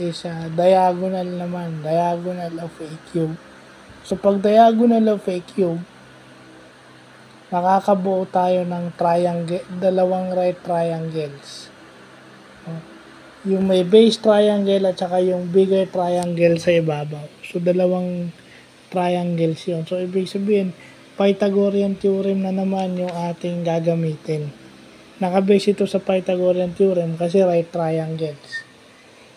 is diagonal naman, diagonal of a cube. So pag diagonal of a cube, makakabuo tayo ng triangle, dalawang right triangles. Yung may base triangle at saka yung bigger triangle sa ibabaw. So dalawang triangles yun. So ibig sabihin, Pythagorean theorem na naman yung ating gagamitin. Nakabase ito sa Pythagorean theorem kasi right triangles.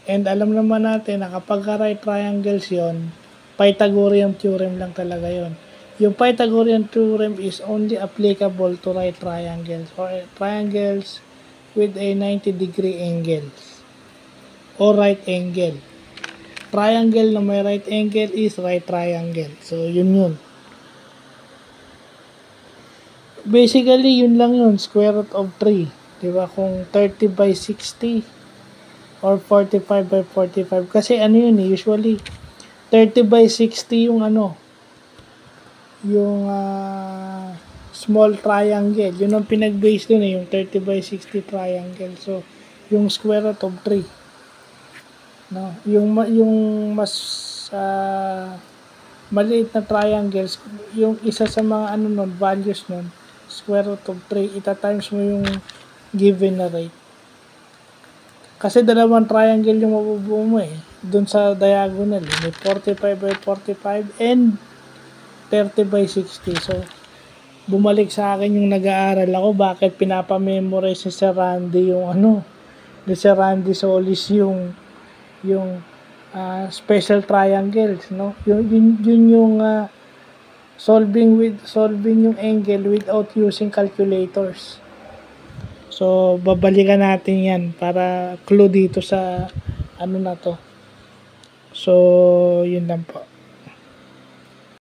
And alam naman natin na kapag right triangles yon, Pythagorean theorem lang talaga yon. Yung Pythagorean theorem is only applicable to right triangles or triangles with a 90-degree angles or right angle. Triangle na may right angle is right triangle. So yun. Basically, yun lang yun, square root of 3. Diba? Kung 30 by 60 or 45 by 45. Kasi ano yun usually 30 by 60 yung yung small triangle. Yun ang pinag-base dun yung 30 by 60 triangle. So, yung square root of 3. No? Yung mas maliit na triangles, yung isa sa mga values nun, square root of 3, ita-times mo yung given na rate. Kasi dalawang triangle yung mabubuo mo dun sa diagonal. May 45 by 45 and 30 by 60. So, bumalik sa akin yung nag-aaral ako, bakit pinapamemorize ni Sir Randy yung ni Sir Randy Solis yung special triangles, no? Yun yung solving yung angle without using calculators. So, babalikan natin yan para clue dito sa na to. So, yun lang po.